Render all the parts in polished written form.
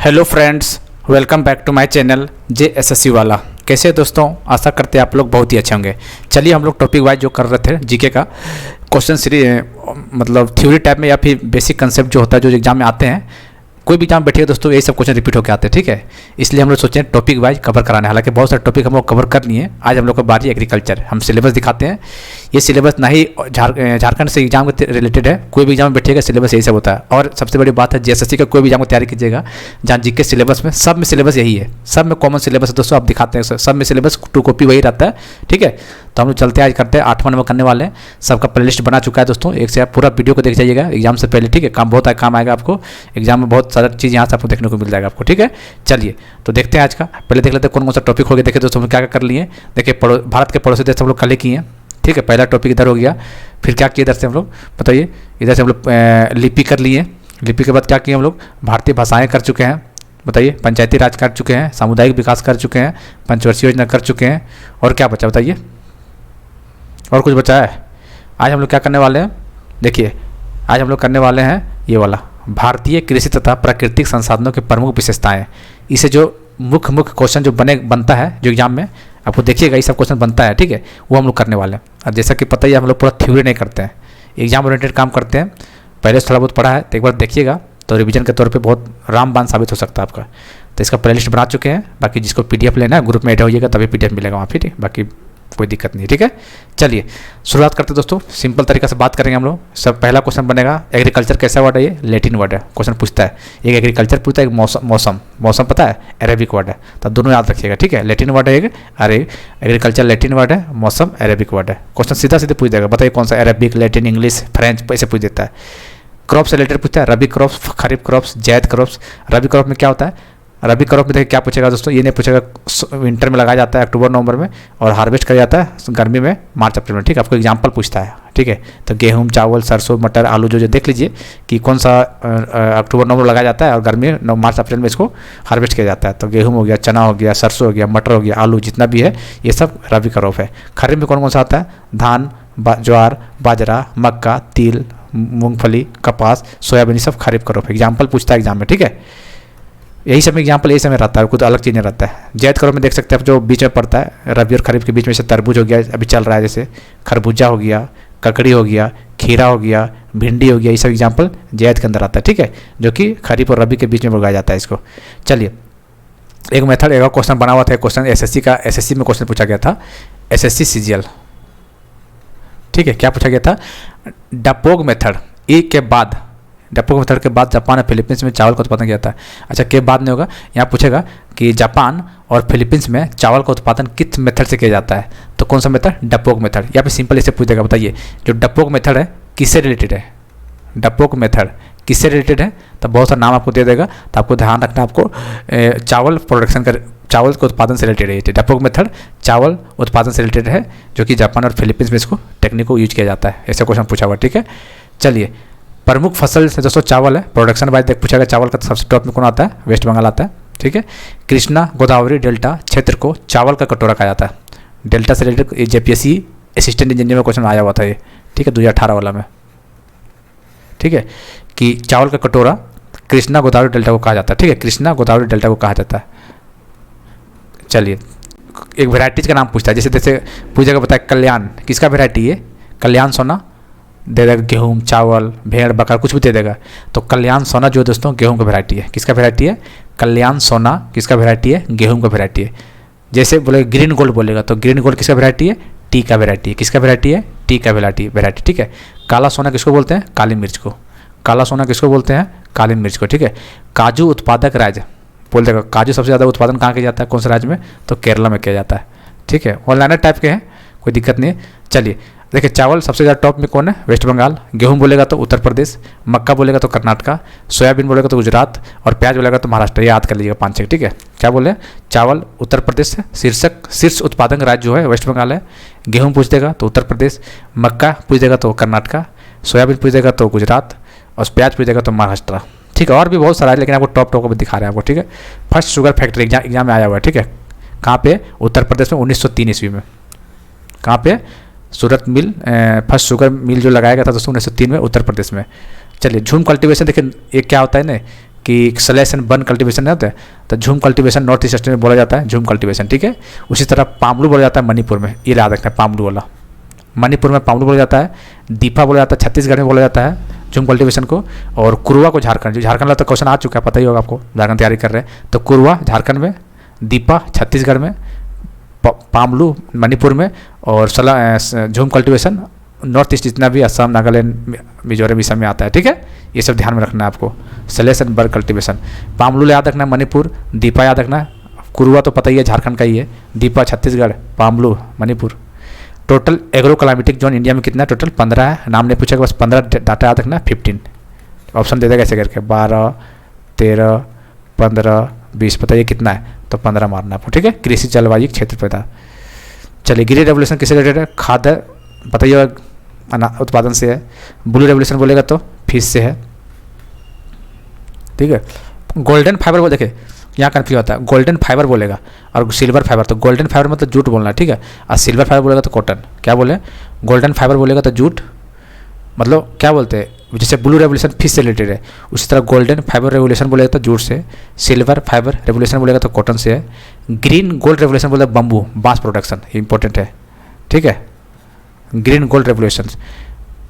Hello friends, welcome back to my channel JSSC वाला। कैसे हैं दोस्तों? आशा करते हैं आप लोग बहुत ही अच्छे होंगे। चलिए हम लोग टॉपिक वाइज जो कर रहे थे जीके का क्वेश्चन सीरीज, मतलब थ्योरी टाइप में या फिर बेसिक कंसेप्ट जो होता है जो एग्जाम में आते हैं, कोई भी एग्जाम बैठिए दोस्तों, यही सब क्वेश्चन रिपीट होकर आते हैं। ठीक है, इसलिए हम लोग सोचे टॉपिक वाइज कवर कराने। हालांकि बहुत सारे टॉपिक हम लोग कवर कर लिए। आज हम लोग का बारी एग्रीकल्चर। हम सिलेबस दिखाते हैं। ये सिलेबस ना ही झारखंड से एग्जाम के रिलेटेड है, कोई भी एग्जाम में बैठिएगा सिलेबस यही सब होता है। और सबसे बड़ी बात है, JSSC का कोई भी एग्जाम की तैयारी कीजिएगा, जहाँ जीके सिलेबस में सब में सिलेबस यही है, सब में कॉमन सिलेबस है दोस्तों। आप दिखाते हैं सब में सिलेबस 2 कॉपी वही रहता है। ठीक है, तो हम लोग चलते हैं, आज करते हैं 8वां नंबर करने वाले हैं। सबका प्लेलिस्ट बना चुका है दोस्तों, एक से आप पूरा वीडियो को देख जाइएगा एग्जाम से पहले। ठीक है, काम बहुत काम आएगा आपको एग्जाम में, बहुत सारा चीज़ यहाँ से आपको देखने को मिल जाएगा आपको। ठीक है, चलिए तो देखते हैं आज का। पहले देख लेते हैं कौन कौन सा टॉपिक हो गया। देखिए दोस्तों, हम क्या क्या कर लिए। देखिए भारत के पड़ोसी देश हम लोग कल किए हैं। ठीक है, पहला टॉपिक इधर हो गया। फिर क्या किए इधर से हम लोग, बताइए। इधर से हम लोग लिपि कर लिए। लिपि के बाद क्या किए हम लोग, भारतीय भाषाएँ कर चुके हैं। बताइए, पंचायती राज कर चुके हैं, सामुदायिक विकास कर चुके हैं, पंचवर्षीय योजना कर चुके हैं। और क्या बचा बताइए, और कुछ बचा है? आज हम लोग क्या करने वाले हैं, देखिए आज हम लोग करने वाले हैं ये वाला, भारतीय कृषि तथा प्राकृतिक संसाधनों की प्रमुख विशेषताएं। इसे जो मुख्य क्वेश्चन जो बनता है जो एग्जाम में, आपको देखिएगा ये सब क्वेश्चन बनता है। ठीक है, वो हम लोग करने वाले हैं। और जैसा कि पता ही है, हम लोग पूरा थ्योरी नहीं करते हैं, एग्जाम ओरिएंटेड काम करते हैं। पहले से थोड़ा बहुत पढ़ा है तो एक बार देखिएगा, तो रिवीजन के तौर पे बहुत रामबाण साबित हो सकता है आपका। तो इसका प्लेलिस्ट बना चुके हैं। बाकी जिसको PDF लेना है ग्रुप में ऐड होइएगा, तभी PDF मिलेगा वहाँ। ठीक है, बाकी कोई दिक्कत नहीं। ठीक है, चलिए शुरुआत करते हैं दोस्तों। सिंपल तरीका से बात करेंगे हम लोग। सब पहला क्वेश्चन बनेगा, एग्रीकल्चर कैसा वर्ड है? ये लैटिन वर्ड है। क्वेश्चन पूछता है, एक एग्रीकल्चर पूछता है, एक मौसम पता है अरेबिक वर्ड है, तो दोनों याद रखिएगा। ठीक है, लैटिन वर्ड है एक, अरे एग्रीकल्चर लैटिन वर्ड है, मौसम अरेबिक वर्ड है। क्वेश्चन सीधा सीधे पूछ देगा, बताइए कौन सा, अरेबिक, लैटिन, इंग्लिश, फ्रेंच, ऐसे पूछ देता है। क्रॉप से रिलेटेड पूछता है, रबी क्रॉप्स, खरीफ क्रॉप्स, जैद क्रॉप्स। रबी क्रॉप में क्या होता है? रबी क्रॉप में देखिए क्या पूछेगा दोस्तों, ये नहीं पूछेगा विंटर में लगाया जाता है अक्टूबर नवंबर में, और हार्वेस्ट किया जाता है गर्मी में मार्च अप्रैल में। ठीक है, आपको एग्जांपल पूछता है। ठीक है, तो गेहूं, चावल, सरसों, मटर, आलू जो देख लीजिए कि कौन सा अक्टूबर नवंबर लगाया जाता है और गर्मी मार्च अप्रैल में इसको हार्वेस्ट किया जाता है। तो गेहूँ हो गया, चना हो गया, सरसों हो गया, मटर हो गया, आलू, जितना भी है ये सब रबी क्रॉप है। खरीफ में कौन कौन सा आता है? धान, ज्वार, बाजरा, मक्का, तिल, मूंगफली, कपास, सोयाबीन, सब खरीफ क्रॉप है। एग्जाम्पल पूछता है एग्जाम में। ठीक है, यही समय एग्जाम्पल यही समय रहता है, कुछ अलग चीज़ नहीं रहता है। जैद क्रॉप में देख सकते हैं आप, जो बीच में पड़ता है रबी और खरीफ के बीच में, से तरबूज हो गया अभी चल रहा है, जैसे खरबूजा हो गया, ककड़ी हो गया, खीरा हो गया, भिंडी हो गया, ये सब एग्जाम्पल जैद के अंदर आता है। ठीक है, जो कि खरीफ और रबी के बीच में उगाया जाता है इसको। चलिए, एक मेथड, एक क्वेश्चन बना हुआ था, क्वेश्चन SSC में क्वेश्चन पूछा गया था, SSC CGL। ठीक है, क्या पूछा गया था? डपोग मेथड के बाद, डपोग मेथड के बाद जापान और फिलीपींस में चावल का उत्पादन किया था। अच्छा, के बाद नहीं होगा, यहाँ पूछेगा कि जापान और फिलीपींस में चावल का उत्पादन किस मेथड से किया जाता है, तो कौन सा मेथड? डपोग मेथड। या फिर सिंपल इसे पूछ देगा, बताइए जो डपोग मेथड है किससे रिलेटेड है? डपोग मेथड किससे रिलेटेड है? तो बहुत सारा नाम आपको दे देगा, तो आपको ध्यान रखना, आपको चावल प्रोडक्शन का, चावल के उत्पादन से रिलेटेड है। डपोग मेथड चावल उत्पादन से रिलेटेड है, जो कि जापान और फिलीपींस में इसको टेक्निक को यूज किया जाता है। ऐसा क्वेश्चन पूछा हुआ। ठीक है, चलिए, प्रमुख फसल से दोस्तों चावल है। प्रोडक्शन वाइज पूछा गया, चावल का सबसे टॉप में कौन आता है? वेस्ट बंगाल आता है। ठीक है, कृष्णा गोदावरी डेल्टा क्षेत्र को चावल का कटोरा कहा जाता है। डेल्टा से रिलेटेड JPSC असिस्टेंट इंजीनियर में क्वेश्चन आया हुआ था ये। ठीक है, 2018 वाला में। ठीक है, कि चावल का कटोरा कृष्णा गोदावरी डेल्टा को कहा जाता है। ठीक है, कृष्णा गोदावरी डेल्टा को कहा जाता है। चलिए, एक वेराइटीज का नाम पूछता है, जैसे पूछेगा, बताया कल्याण किसका वेराइटी है? कल्याण सोना दे देगा, गेहूँ, चावल, भेड़, बकरा, कुछ भी दे देगा। तो कल्याण सोना जो दोस्तों गेहूँ का वेराइटी है। किसका वेराइटी है? कल्याण सोना किसका वेराइटी है? गेहूँ का वेराइटी है। जैसे बोले ग्रीन गोल्ड बोलेगा, तो ग्रीन गोल्ड किसका वेराइटी है? टी का वेराइटी है। किसका वेराइटी है? टी का वेराइटी। ठीक है, काला सोना किसको बोलते हैं? काली मिर्च को। काला सोना किसको बोलते हैं? काली मिर्च को। ठीक है, काजू उत्पादक राज्य बोल देगा, काजू सबसे ज़्यादा उत्पादन कहाँ किया जाता है, कौन से राज्य में? तो केरला में किया जाता है। ठीक है, ऑनलाइन टाइप के हैं, कोई दिक्कत नहीं है। चलिए, देखिए चावल सबसे ज़्यादा टॉप में कौन है? वेस्ट बंगाल। गेहूं बोलेगा तो उत्तर प्रदेश, मक्का बोलेगा तो कर्नाटका, सोयाबीन बोलेगा तो गुजरात, और प्याज बोलेगा तो महाराष्ट्र। याद कर लीजिएगा 5-6। ठीक है, क्या बोले? चावल उत्तर प्रदेश है, शीर्ष उत्पादक राज्य जो है वेस्ट बंगाल है। गेहूँ पूछ देगा तो उत्तर प्रदेश, मक्का पूछ देगा तो कर्नाटका, सोयाबीन पूछ देगा तो गुजरात, और प्याज पूछ देगा तो महाराष्ट्र। ठीक है, और भी बहुत सारा है, लेकिन आपको टॉप को दिखा रहे हैं आपको। ठीक है, फर्स्ट शुगर फैक्ट्री एग्जाम में आया हुआ है। ठीक है, कहाँ पे? उत्तर प्रदेश में 1903 ईस्वी में। कहाँ पे? सूरत मिल, फर्स्ट शुगर मिल जो लगाया गया था दोस्तों 1903 में उत्तर प्रदेश में। चलिए, झूम कल्टीवेशन देखिए, ये क्या होता है ना, कि स्लैश एंड बर्न कल्टीवेशन नहीं होता है, तो झूम कल्टीवेशन नॉर्थ ईस्ट में बोला जाता है झूम कल्टीवेशन, ठीक है। उसी तरह पामलू बोला जाता है मणिपुर में, ये याद रखना है पामलू वाला, मणिपुर में पामलू बोला जाता है, दीपा बोला जाता है छत्तीसगढ़ में बोला जाता है झूम कल्टीवेशन को, और कुरवा को झारखंड, जो झारखंड वाला तो क्वेश्चन आ चुका है, पता ही होगा आपको, झारखंड तैयारी कर रहे हैं, तो कुरवा झारखंड में, दीपा छत्तीसगढ़ में, पामलू मणिपुर में, और झूम कल्टीवेशन नॉर्थ ईस्ट जितना भी असम नागालैंड मिजोरम इस सब में आता है, ठीक है। ये सब ध्यान में रखना है आपको। स्लैश एंड बर्न कल्टीवेशन, पामलू याद रखना है मणिपुर, दीपा याद रखना है, कुरवा तो पता ही है झारखंड का ही है, दीपा छत्तीसगढ़, पामलू Manipur. Total agro climatic zone India में कितना है? टोटल 15 है, नाम नहीं पूछेगा, बस 15 डाटा याद रखना है। 15 ऑप्शन दे देगा ऐसे करके, 12, 13, 15, 20, बताइए कितना है? तो 15 मारना आपको, ठीक है। कृषि जलवायु क्षेत्र पैदा। चलिए, ग्रीन रेवोल्यूशन किससे रिलेटेड है? खाद्य, बताइए, उत्पादन से है। ब्लू रेवोल्यूशन बोलेगा तो फिश से है, ठीक है। गोल्डन फाइबर वो देखे, यहाँ कन्फ्यूज होता है, गोल्डन फाइबर बोलेगा और सिल्वर फाइबर, तो गोल्डन फाइबर मतलब जूट बोलना, ठीक है, और सिल्वर फाइबर बोलेगा तो कॉटन। क्या बोले? गोल्डन फाइबर बोलेगा तो जूट, मतलब क्या बोलते हैं, जैसे ब्लू रेवोल्यूशन फिश से रिलेटेड है, उसी तरह गोल्डन फाइबर रेवोल्यूशन बोलेगा तो जूट से, सिल्वर फाइबर रेवोल्यूशन बोलेगा तो कॉटन से है, ग्रीन गोल्ड रेवोल्यूशन बोलेगा बम्बू, बांस प्रोडक्शन, ये इंपॉर्टेंट है, ठीक है। ग्रीन गोल्ड रेवोल्यूशन,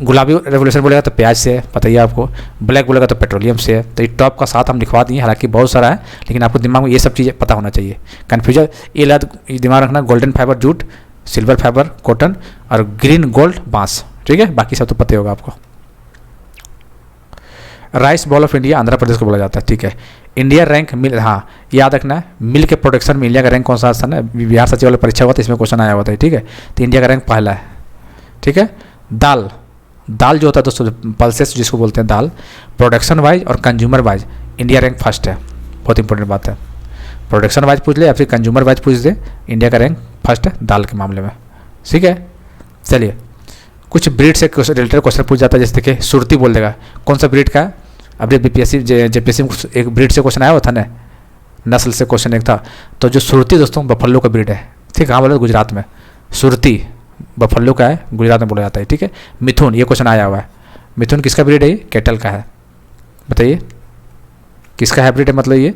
गुलाबी रेवोल्यूशन बोलेगा तो प्याज से है, बताइए आपको, ब्लैक बोलेगा तो पेट्रोलियम से है। तो ये टॉप का साथ हम लिखवा दिए, हालांकि बहुत सारा है, लेकिन आपको दिमाग में ये सब चीज़ें पता होना चाहिए। कन्फ्यूजन ये दिमाग रखना, golden fibre jute, silver fibre cotton, और ग्रीन गोल्ड बांस, ठीक है। बाकी सब तो पता होगा आपको। Rice bowl of India Andhra Pradesh को बोला जाता है, ठीक है। इंडिया रैंक मिल, हाँ याद रखना है, मिल के प्रोडक्शन में इंडिया का रैंक कौन सा स्थान है? बिहार सचिवालय परीक्षा हुआ था, इसमें क्वेश्चन आया हुआ था, ठीक है। तो इंडिया का रैंक पहला है, ठीक है। दाल, दाल जो होता है दोस्तों, पल्सेस जिसको बोलते हैं दाल, प्रोडक्शन वाइज और consumer wise India rank first है, बहुत इंपॉर्टेंट बात है। प्रोडक्शन वाइज पूछ ले या फिर कंज्यूमर वाइज पूछ दे, इंडिया का रैंक फर्स्ट है दाल के मामले में, ठीक है। चलिए, कुछ ब्रीड से रिलेटेड क्वेश्चन पूछ जाता है, जैसे देखिए सुरती बोल देगा, कौन सा ब्रीड का है? अभी बीपीएससी जेपीएससी में एक ब्रीड से क्वेश्चन आया हुआ था ना, नस्ल से क्वेश्चन एक था, तो जो सुरती दोस्तों बफल्लो का ब्रीड है, ठीक है। कहाँ बोले? गुजरात में। सुरती बफल्लो का है, गुजरात में बोला जाता है, ठीक है। मिथुन, ये क्वेश्चन आया हुआ है, मिथुन किसका ब्रीड है? ये कैटल का है, बताइए किसका हाइब्रिड है? मतलब ये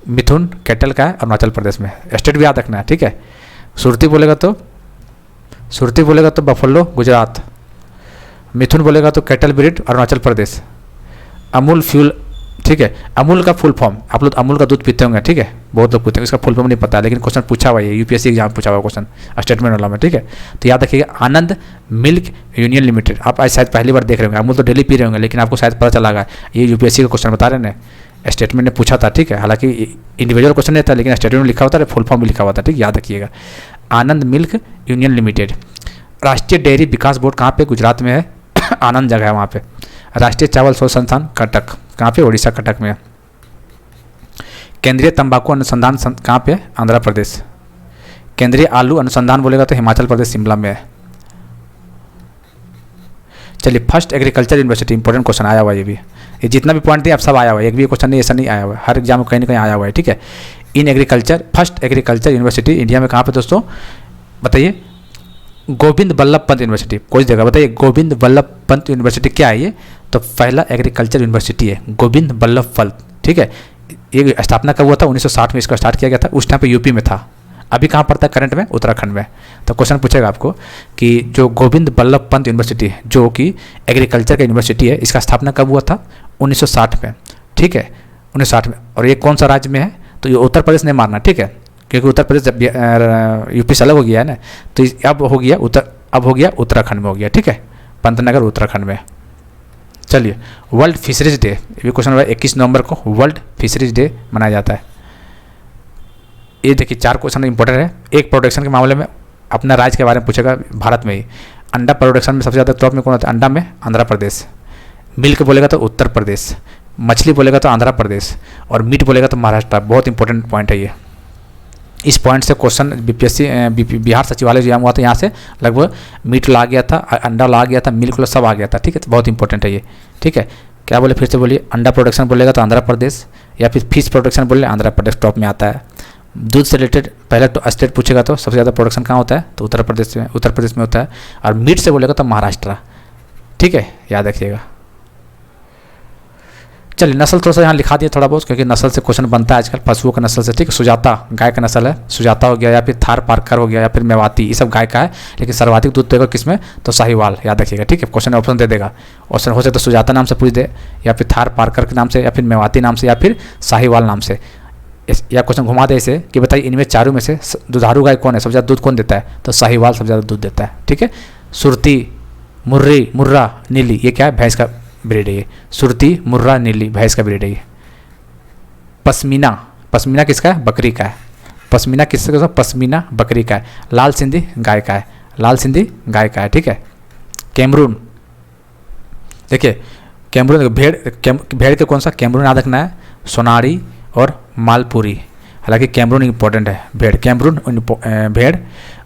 मिथुन कैटल का है, अरुणाचल प्रदेश में। स्टेट भी याद रखना है, ठीक है। सुरती बोलेगा तो बफल्लो गुजरात, मिथुन बोलेगा तो cattle breed Arunachal Pradesh. Amul fuel, ठीक है। अमूल का फुल फॉर्म, आप लोग अमूल का दूध पीते होंगे, ठीक है, बहुत लोग पीते हैं, इसका फुल फॉर्म नहीं पता है, लेकिन क्वेश्चन पूछा हुआ है, यूपीएससी एग्जाम पूछा हुआ क्वेश्चन स्टेटमेंट वाला में, ठीक है। तो याद रखिएगा, आनंद मिल्क यूनियन लिमिटेड। आप आज शायद पहली बार देख रहे होंगे, अमूल तो डेली पी रहे होंगे, लेकिन आपको शायद पता चला होगा, ये यूपीएससी का क्वेश्चन बता रहे हैं, स्टेटमेंट ने पूछा था, ठीक है। हालांकि इंडिविजुअल क्वेश्चन नहीं था, लेकिन स्टेटमेंट में लिखा हुआ था, फुल फॉर्म भी लिखा हुआ था, ठीक, याद रखिएगा। आनंद मिल्क यूनियन लिमिटेड। राष्ट्रीय डेयरी विकास बोर्ड कहाँ पे? गुजरात में है, आनंद जगह है वहाँ पे। राष्ट्रीय चावल शोध संस्थान कटक, कहाँ पे? उड़ीसा कटक में। केंद्रीय तंबाकू अनुसंधान कहाँ पे? आंध्र प्रदेश। केंद्रीय आलू अनुसंधान बोलेगा तो हिमाचल प्रदेश शिमला में है। चलिए, first agriculture university, important question आया हुआ है, ये जितना भी पॉइंट दिए आप सब आया हुआ है, एक भी क्वेश्चन नहीं ऐसा नहीं आया हुआ है, हर एग्जाम में कहीं ना कहीं आया हुआ है, ठीक है। In agriculture, first agriculture university India में कहाँ पे दोस्तों? बताइए। गोविंद बल्लभ पंत यूनिवर्सिटी, कोई जगह बताइए, गोविंद बल्लभ पंत यूनिवर्सिटी क्या है ये? तो पहला एग्रीकल्चर यूनिवर्सिटी है गोविंद बल्लभ पंत, ठीक है। ये स्थापना कब हुआ था? 1960 में इसका स्टार्ट किया गया था, उस टाइम पे यूपी में था। अभी कहाँ पड़ता है करंट में? उत्तराखंड में। तो क्वेश्चन पूछेगा आपको कि जो गोविंद बल्लभ पंत यूनिवर्सिटी है, जो कि एग्रीकल्चर का यूनिवर्सिटी है, इसका स्थापना कब हुआ था? 1960 में, ठीक है, 1960 में। और ये कौन सा राज्य में है? तो ये उत्तर प्रदेश नहीं मारना, ठीक है, क्योंकि उत्तर प्रदेश जब यूपी से अलग हो गया है ना, तो अब हो गया उत्तराखंड में हो गया, ठीक है, पंतनगर उत्तराखंड में। चलिए, वर्ल्ड फिशरीज डे, ये क्वेश्चन 21 नवंबर को वर्ल्ड फिशरीज डे मनाया जाता है। ये देखिए 4 क्वेश्चन इंपॉर्टेंट है। एक प्रोडक्शन के मामले में अपना राज्य के बारे में पूछेगा, भारत में ही अंडा प्रोडक्शन में सबसे ज़्यादा टॉप में कौन होता है? अंडा में आंध्र प्रदेश। मिल्क बोलेगा तो उत्तर प्रदेश, मछली बोलेगा तो आंध्र प्रदेश, और मीट बोलेगा तो महाराष्ट्र। बहुत इंपॉर्टेंट पॉइंट है ये। इस पॉइंट से क्वेश्चन बीपीएससी बिहार सचिवालय एग्जाम हुआ था, यहाँ से लगभग मीट ला गया था, अंडा ला गया था, मिल्क सब आ गया था, ठीक है। तो बहुत इंपॉर्टेंट है ये, ठीक है। क्या बोले फिर से बोलिए? अंडा प्रोडक्शन बोलेगा तो आंध्र प्रदेश, या फिर फिश प्रोडक्शन बोले आंध्र प्रदेश टॉप में आता है। दूध से रिलेटेड पहले तो स्टेट पूछेगा तो सबसे ज़्यादा प्रोडक्शन कहाँ होता है? तो उत्तर प्रदेश में होता है। और मीट से बोलेगा तो महाराष्ट्र, ठीक है, याद रखिएगा। चलिए नस्ल थोड़ा सा यहाँ लिखा दिया थोड़ा बहुत, क्योंकि नस्ल से क्वेश्चन बनता है आजकल पशुओं का नस्ल से, ठीक है। सुजाता गाय का नस्ल है, सुजाता हो गया, या फिर थार पारकर हो गया, या फिर मेवाती, ये सब गाय का है। लेकिन सर्वाधिक दूध देगा किसमें, तो साहिवाल, याद रखिएगा, ठीक है। क्वेश्चन ऑप्शन दे देगा, ऑप्शन हो सके तो सुजाता नाम से पूछ दे, या फिर थार पारकर के नाम से, या फिर मेवाती नाम से, या फिर साहिवाल नाम से। या क्वेश्चन घुमा दे इसे कि बताइए इनमें चारों में से दुधारू गाय कौन है, सबसे ज़्यादा दूध कौन देता है, तो साहिवाल सबसे ज़्यादा दूध देता है, ठीक है। सुरती, मुर्री, मुर्रा, नीली, ये क्या है, भैंस का ब्रीड है ये। सुरती, मुर्रा, नीली, भैंस का ब्रीड है ये। पश्मीना, पश्मीना किसका है, बकरी का है। पश्मीना किसका है, पश्मीना बकरी का है। लाल सिंधी गाय का है, लाल सिंधी गाय का है, ठीक है। कैमरून, देखिए कैमरून भेड़ के कौन सा, कैमरून याद रखना है, सोनारी और मालपुरी। हालांकि कैमरून इंपॉर्टेंट है, भेड़ कैमरून भेड़,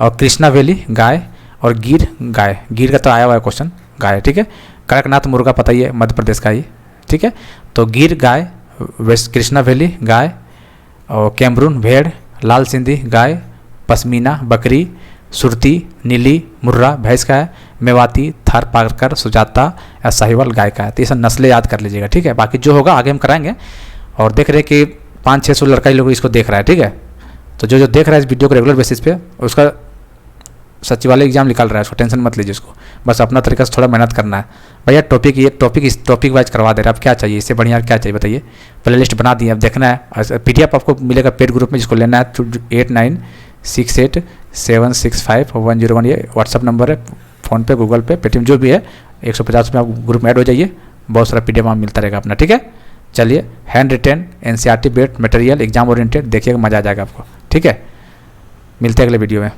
और कृष्णा वैली गाय, और गिर गाय, गिर का तो आया हुआ है क्वेश्चन, गाय, ठीक है। कड़कनाथ मुर्गा पता ही है, मध्य प्रदेश का ये, ठीक है। तो गिर गाय, वेस्ट कृष्णा वैली गाय, और कैमरून भेड़, लाल सिंधी गाय, पश्मीना बकरी, सुरती नीली मुर्रा भैंस का है, मेवाती थार पारकर सुजाता या साहिवाल गाय का है। तो ये सब नस्लें याद कर लीजिएगा, ठीक है। बाकी जो होगा आगे हम कराएंगे। और देख रहे हैं कि 500-600 लड़का ही लोग इसको देख रहा है, ठीक है। तो जो देख रहा है इस वीडियो को रेगुलर बेसिस पे, उसका सचिवालय एग्जाम निकाल रहा है, उसको टेंशन मत लीजिए, उसको बस अपना तरीका से थोड़ा मेहनत करना है। भैया टॉपिक वाइज करवा दे रहे हैं, अब क्या चाहिए इससे बढ़िया, क्या चाहिए बताइए। प्ले लिस्ट बना दी, अब देखना है। PDF आपको मिलेगा पेड ग्रुप में, जिसको लेना है 8968765101, ये व्हाट्सअप नंबर है, फ़ोनपे, गूगल पे, पेटीएम जो भी है, 150 रुपये आप ग्रुप में ऐड हो जाइए, बहुत सारा PDF वहाँ मिलता रहेगा अपना, ठीक है। चलिए hand retain NCERT based material exam oriented देखिएगा, मज़ा आ जाएगा आपको, ठीक है। मिलते हैं अगले वीडियो में।